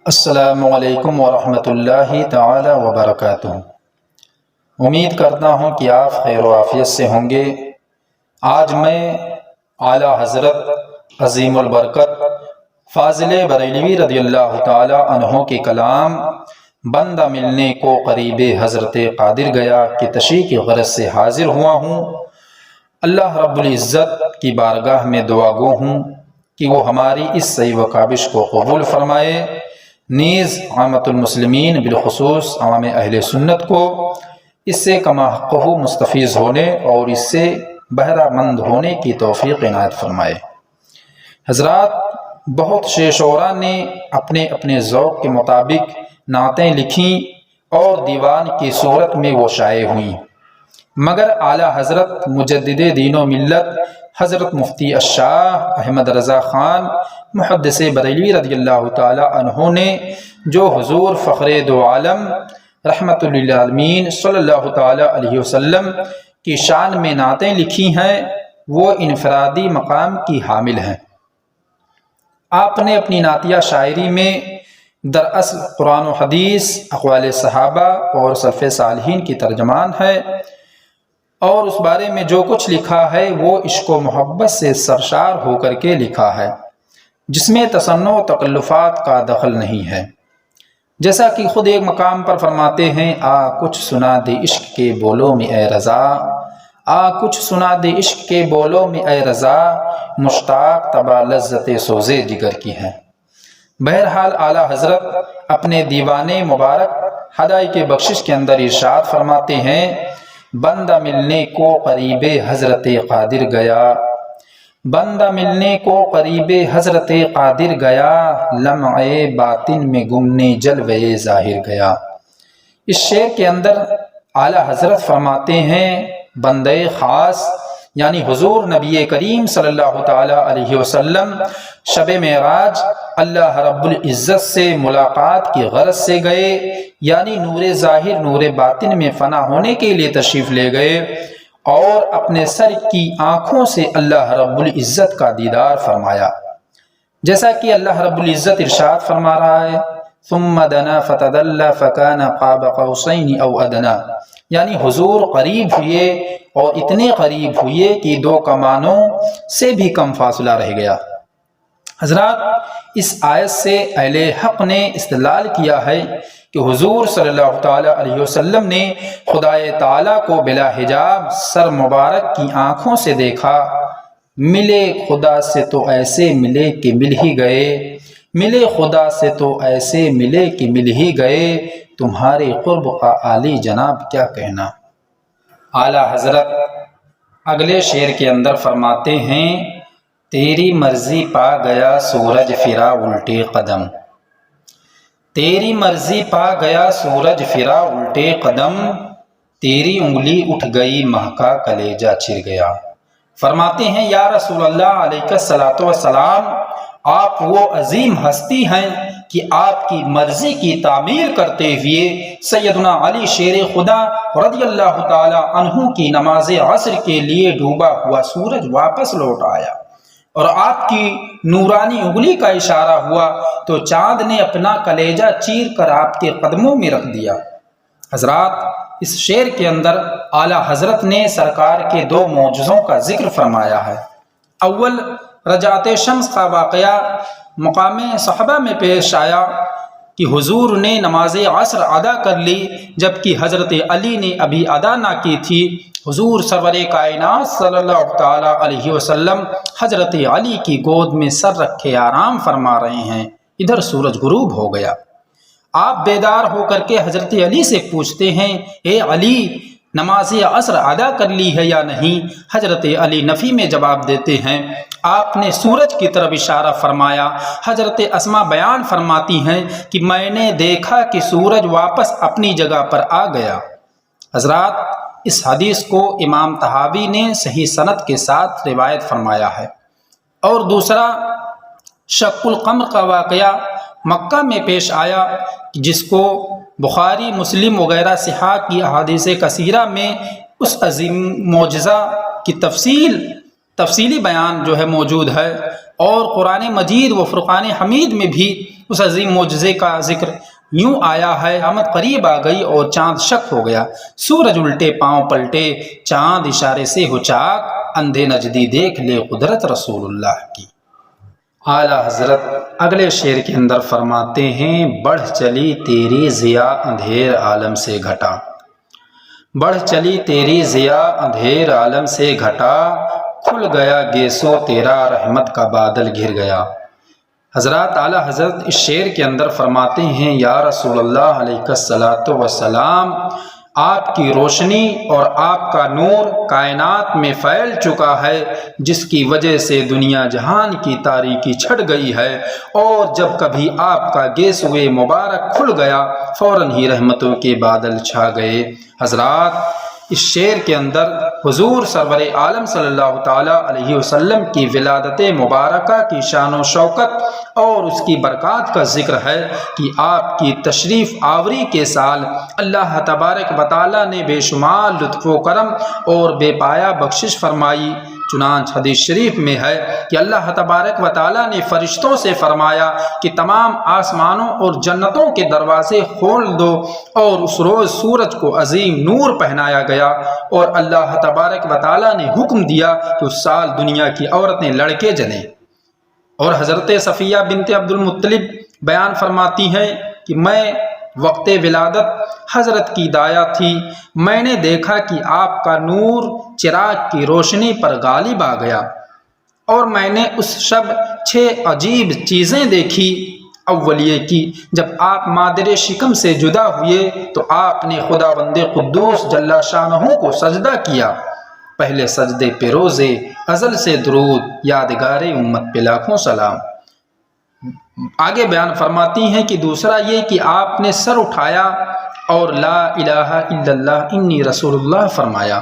السلام علیکم ورحمۃ اللہ تعالی وبرکاتہ۔ امید کرتا ہوں کہ آپ خیر و عافیت سے ہوں گے۔ آج میں اعلیٰ حضرت عظیم البرکت فاضل بریلوی رضی اللہ تعالی عنہ کے کلام بندہ ملنے کو قریب حضرت قادر گیا کی تشریح کی غرض سے حاضر ہوا ہوں۔ اللہ رب العزت کی بارگاہ میں دعا گو ہوں کہ وہ ہماری اس سعی و کاوش کو قبول فرمائے، نیز عامۃ المسلمین بالخصوص عوام اہل سنت کو اس سے کما حقہ مستفیض ہونے اور اس سے بہرہ مند ہونے کی توفیق عنایت فرمائے۔ حضرات، بہت سے شعراء نے اپنے اپنے ذوق کے مطابق نعتیں لکھیں اور دیوان کی صورت میں وہ شائع ہوئیں، مگر اعلیٰ حضرت مجدد دین و ملت حضرت مفتی الشاہ احمد رضا خان محدث بریلوی رضی اللہ تعالی عنہ نے جو حضور فخر دو عالم رحمت للعالمین صلی اللہ تعالی علیہ وسلم کی شان میں نعتیں لکھی ہیں، وہ انفرادی مقام کی حامل ہیں۔ آپ نے اپنی نعتیہ شاعری میں دراصل قرآن و حدیث، اقوال صحابہ اور سلف صالحین کی ترجمان ہے، اور اس بارے میں جو کچھ لکھا ہے وہ عشق و محبت سے سرشار ہو کر کے لکھا ہے، جس میں تصنع و تکلفات کا دخل نہیں ہے۔ جیسا کہ خود ایک مقام پر فرماتے ہیں، آ کچھ سنا دے عشق کے بولوں میں اے رضا، آ کچھ سنا دے عشق کے بولوں میں اے رضا، مشتاق طبع لذت سوزے جگر کی ہے۔ بہرحال اعلیٰ حضرت اپنے دیوان مبارک ہدایت بخشش کے اندر ارشاد فرماتے ہیں، بندہ ملنے کو قریب حضرت قادر گیا، بندہ ملنے کو قریب حضرت قادر گیا، لمع باطن میں گمنے جلوے ظاہر گیا۔ اس شعر کے اندر اعلیٰ حضرت فرماتے ہیں، بندے خاص یعنی حضور نبی کریم صلی اللہ تعالی علیہ وسلم شب معراج اللہ رب العزت سے ملاقات کی غرض سے گئے، یعنی نور ظاہر نور باطن میں فنا ہونے کے لیے تشریف لے گئے، اور اپنے سر کی آنکھوں سے اللہ رب العزت کا دیدار فرمایا، جیسا کہ اللہ رب العزت ارشاد فرما رہا ہے، ثم دنا فتدلى فكان قاب قوسين او ادنى، یعنی حضور قریب ہوئے اور اتنے قریب ہوئے کہ دو کمانوں سے بھی کم فاصلہ رہ گیا۔ حضرات، اس آیت سے اہل حق نے استدلال کیا ہے کہ حضور صلی اللہ تعالی علیہ وسلم نے خدائے تعالیٰ کو بلا حجاب سر مبارک کی آنکھوں سے دیکھا۔ ملے خدا سے تو ایسے ملے کہ مل ہی گئے، ملے خدا سے تو ایسے ملے کہ مل ہی گئے، تمہارے قرب کا عالی جناب کیا کہنا۔ اعلیٰ حضرت اگلے شعر کے اندر فرماتے ہیں، تیری مرضی پا گیا سورج پھرا الٹے قدم، تیری مرضی پا گیا سورج پھرا الٹے قدم، تیری انگلی اٹھ گئی مہکا کلیجہ چر گیا۔ فرماتے ہیں، یا رسول اللہ علیہ الصلوۃ والسلام، آپ وہ عظیم ہستی ہیں کہ آپ کی مرضی کی تعمیر کرتے ہوئے سیدنا علی شیر خدا رضی اللہ تعالی عنہ کی نماز عصر کے لیے ڈوبا ہوا سورج واپس لوٹ آیا، اور آپ کی نورانی انگلی کا اشارہ ہوا تو چاند نے اپنا کلیجہ چیر کر آپ کے قدموں میں رکھ دیا۔ حضرات، اس شعر کے اندر اعلیٰ حضرت نے سرکار کے دو معجزوں کا ذکر فرمایا ہے۔ اول، رجعت شمس کا واقعہ مقام صحابہ میں پیش آیا کہ حضور نے نماز عصر ادا کر لی جبکہ حضرت علی نے ابھی ادا نہ کی تھی۔ حضور سرور کائنات صلی اللہ تعالی علیہ وسلم حضرت علی کی گود میں سر رکھے آرام فرما رہے ہیں، ادھر سورج غروب ہو گیا۔ آپ بیدار ہو کر کے حضرت علی سے پوچھتے ہیں، اے علی، نماز عصر ادا کر لی ہے یا نہیں؟ حضرت علی نفی میں جواب دیتے ہیں، آپ نے سورج کی طرف اشارہ فرمایا۔ حضرت اسماء بیان فرماتی ہیں کہ میں نے دیکھا کہ سورج واپس اپنی جگہ پر آ گیا۔ حضرات، اس حدیث کو امام طحاوی نے صحیح سند کے ساتھ روایت فرمایا ہے۔ اور دوسرا، شق القمر کا واقعہ مکہ میں پیش آیا، جس کو بخاری، مسلم وغیرہ صحاح کی احادیث کثیرہ میں اس عظیم معجزہ کی تفصیلی بیان جو ہے موجود ہے، اور قرآن مجید و فرقان حمید میں بھی اس عظیم معجزے کا ذکر یوں آیا ہے: قیامت قریب آ گئی اور چاند شق ہو گیا، سورج الٹے پاؤں پلٹے، چاند اشارے سے ہو چاک، اندھے نجدی دیکھ لے قدرت رسول اللہ کی۔ اعلیٰ حضرت اگلے شعر کے اندر فرماتے ہیں: بڑھ چلی تیری ضیا اندھیر عالم سے گھٹا، بڑھ چلی تیری ضیا اندھیر عالم سے گھٹا، کھل گیا گیسو تیرا رحمت کا بادل گھر گیا۔ حضرات اعلیٰ حضرت اس شعر کے اندر فرماتے ہیں: یا رسول اللہ علیہ الصلاۃ والسلام، آپ کی روشنی اور آپ کا نور کائنات میں پھیل چکا ہے، جس کی وجہ سے دنیا جہان کی تاریکی چھٹ گئی ہے، اور جب کبھی آپ کا گیسوئے مبارک کھل گیا فوراً ہی رحمتوں کے بادل چھا گئے۔ حضرات اس شعر کے اندر حضور سرور عالم صلی اللہ تعالیٰ علیہ وسلم کی ولادت مبارکہ کی شان و شوکت اور اس کی برکات کا ذکر ہے کہ آپ کی تشریف آوری کے سال اللہ تبارک و تعالیٰ نے بے شمار لطف و کرم اور بے پایا بخشش فرمائی۔ چنانچہ حدیث شریف میں ہے کہ اللہ تبارک و تعالیٰ نے فرشتوں سے فرمایا کہ تمام آسمانوں اور جنتوں کے دروازے کھول دو، اور اس روز سورج کو عظیم نور پہنایا گیا، اور اللہ تبارک و تعالیٰ نے حکم دیا کہ اس سال دنیا کی عورتیں لڑکے جنیں۔ اور حضرت صفیہ بنت عبد المطلب بیان فرماتی ہیں کہ میں وقت ولادت حضرت کی دایا تھی، میں نے دیکھا کہ آپ کا نور چراغ کی روشنی پر غالب آ گیا، اور میں نے اس شب 6 عجیب چیزیں دیکھی۔ اول یہ کہ جب آپ مادر شکم سے جدا ہوئے تو آپ نے خداوند قدوس جل شانہ کو سجدہ کیا۔ پہلے سجدے پہ روزے ازل سے درود، یادگار امت پہ لاکھوں سلام۔ آگے بیان فرماتی ہیں کہ دوسرا یہ کہ آپ نے سر اٹھایا اور لا الہ الا اللہ انی رسول اللہ فرمایا۔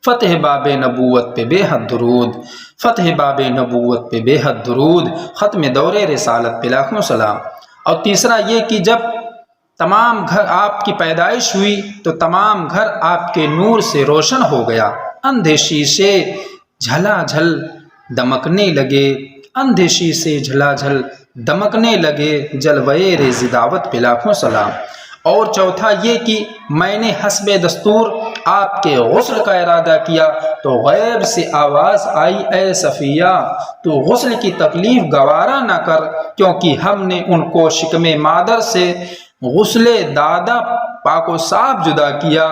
فتح باب نبوت پہ بے حد درود، فتح باب نبوت پہ بے حد درود، ختم دور رسالت پہ لاکھوں سلام۔ اور تیسرا یہ کہ جب تمام گھر آپ کی پیدائش ہوئی تو تمام گھر آپ کے نور سے روشن ہو گیا، اندھے شیشے جھلا جھل دمکنے لگے، اندھے شیشے جھلا جھل دمکنے لگے، جلوے رز دعوت پہ لاکھوں سلام۔ اور چوتھا یہ کہ میں نے حسب دستور آپ کے غسل کا ارادہ کیا تو غیب سے آواز آئی: اے صفیہ، تو غسل کی تکلیف گوارا نہ کر، کیونکہ ہم نے ان کو شکم مادر سے غسل دادا پاک و صاف جدا کیا۔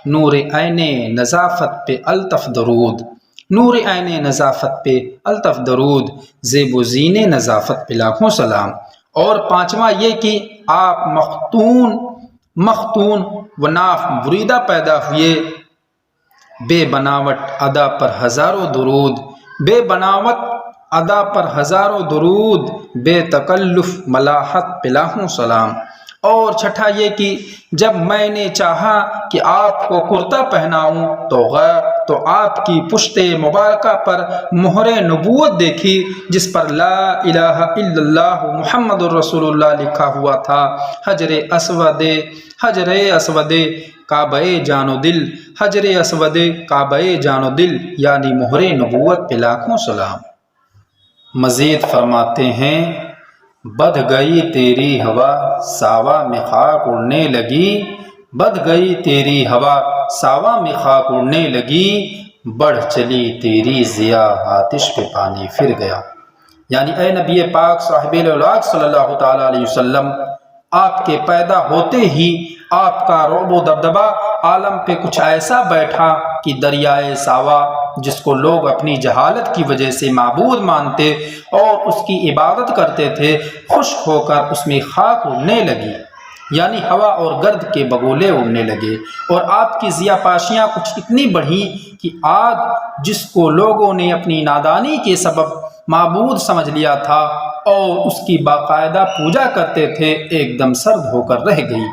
نور عین نظافت پہ الطف درود، نور عین نظافت پہ الطف درود، زیب و زین نظافت پہ لاکھوں سلام۔ اور پانچواں یہ کہ آپ مختون و ناف بریدہ پیدا ہوئے، بے بناوٹ ادا پر ہزاروں درود، بے بناوٹ ادا پر ہزاروں درود، بے تکلف ملاحت پہ لاکھوں سلام۔ اور چھٹا یہ کہ جب میں نے چاہا کہ آپ کو کرتا پہناؤں تو آپ کی پشت مبارکہ پر مہر نبوت دیکھی، جس پر لا الہ الا اللہ محمد الرسول اللہ لکھا ہوا تھا۔ حجر اسود کعبہ جان و دل، حجر اسود کعبہ جان و دل، یعنی مہر نبوت پہ لاکھوں سلام۔ مزید فرماتے ہیں: بدھ گئی تیری ہوا ساوا میں خاک اڑنے لگی، بدھ گئی تیری ہوا ساوا میں خاک اڑنے لگی، بڑھ چلی تیری ضیا آتش پہ پانی پھر گیا۔ یعنی اے نبی پاک صاحب الاولاق صلی اللہ تعالیٰ علیہ وسلم، آپ کے پیدا ہوتے ہی آپ کا رعب و دبدبہ عالم پہ کچھ ایسا بیٹھا کہ دریائے ساوا، جس کو لوگ اپنی جہالت کی وجہ سے معبود مانتے اور اس کی عبادت کرتے تھے، خشک ہو کر اس میں خاک اڑنے لگی، یعنی ہوا اور گرد کے بگولے اڑنے لگے، اور آپ کی ضیا پاشیاں کچھ اتنی بڑھیں کہ آگ، جس کو لوگوں نے اپنی نادانی کے سبب معبود سمجھ لیا تھا اور اس کی باقاعدہ پوجا کرتے تھے، ایک دم سرد ہو کر رہ گئی۔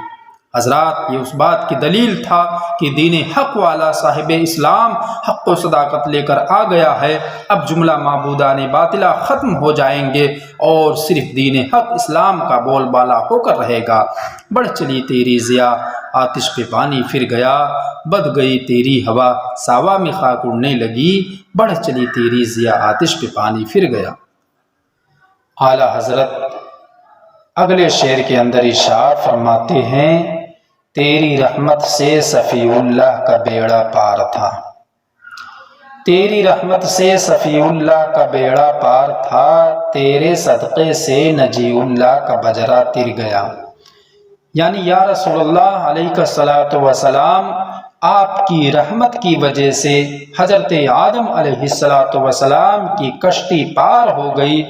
حضرات یہ اس بات کی دلیل تھا کہ دین حق والا صاحب اسلام حق و صداقت لے کر آ گیا ہے۔ اب جملہ معبودان باطلہ ختم ہو جائیں گے اور صرف دین حق اسلام کا بول بالا ہو کر رہے گا۔ بڑھ چلی تیری ضیا آتش پہ پانی پھر گیا، بدھ گئی تیری ہوا ساوا میں خاک اڑنے لگی، بڑھ چلی تیری ضیا آتش پہ پانی پھر گیا۔ اعلیٰ حضرت اگلے شعر کے اندر ارشاد فرماتے ہیں، تیری رحمت سے صفی اللہ کا بیڑا پار تھا، تیری رحمت سے صفی اللہ کا بیڑا پار تھا، تیرے صدقے سے نجی اللہ کا بجرا تر گیا۔ یعنی یا رسول اللہ علیہ الصلاۃ والسلام، آپ کی رحمت کی وجہ سے حضرت آدم علیہ الصلاۃ والسلام کی کشتی پار ہو گئی،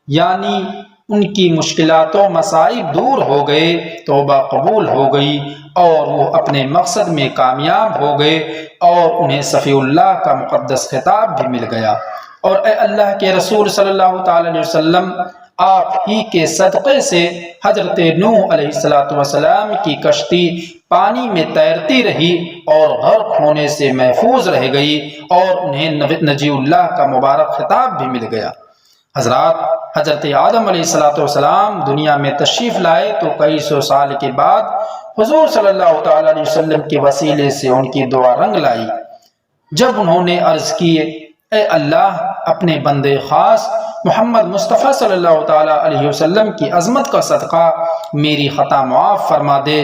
یعنی ان کی مشکلات و مصائب دور ہو گئے، توبہ قبول ہو گئی اور وہ اپنے مقصد میں کامیاب ہو گئے اور انہیں صفی اللہ کا مقدس خطاب بھی مل گیا۔ اور اے اللہ کے رسول صلی اللہ تعالی علیہ وسلم، آپ ہی کے صدقے سے حضرت نوح علیہ السلام کی کشتی پانی میں تیرتی رہی اور غرق ہونے سے محفوظ رہ گئی اور انہیں نجی اللہ کا مبارک خطاب بھی مل گیا۔ حضرات، حضرت آدم علیہ السلام دنیا میں تشریف لائے تو کئی سو سال کے بعد حضور صلی اللہ تعالی علیہ وسلم کے وسیلے سے ان کی دعا رنگ لائی، جب انہوں نے عرض کی، اے اللہ، اپنے بندے خاص محمد مصطفیٰ صلی اللہ تعالی علیہ وسلم کی عظمت کا صدقہ میری خطا معاف فرما دے۔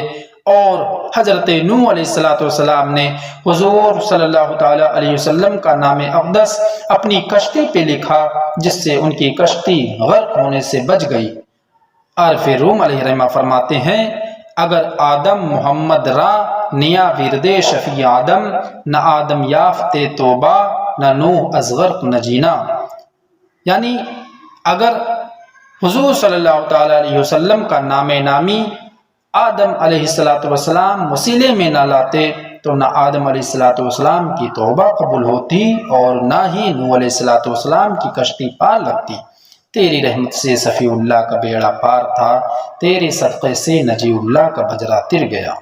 اور حضرت نوح علیہ السلام نے حضور صلی اللہ تعالی علیہ وسلم کا نام اقدس اپنی کشتی پہ لکھا، جس سے ان کی کشتی غرق ہونے سے بچ گئی۔ عارف روم علیہ رحمہ فرماتے ہیں، اگر آدم محمد را نیا ورد شفیع آدم، نہ آدم یافت توبہ، نہ نوح از غرق نجینا۔ یعنی اگر حضور صلی اللہ تعالی علیہ وسلم کا نام نامی آدم علیہ السلام وسیلے میں نہ لاتے تو نہ آدم علیہ السلام کی توبہ قبول ہوتی اور نہ ہی نوح علیہ السلام کی کشتی پار لگتی۔ تیری رحمت سے صفی اللہ کا بیڑا پار تھا، تیرے صدقے سے نجی اللہ کا بجرا تر گیا۔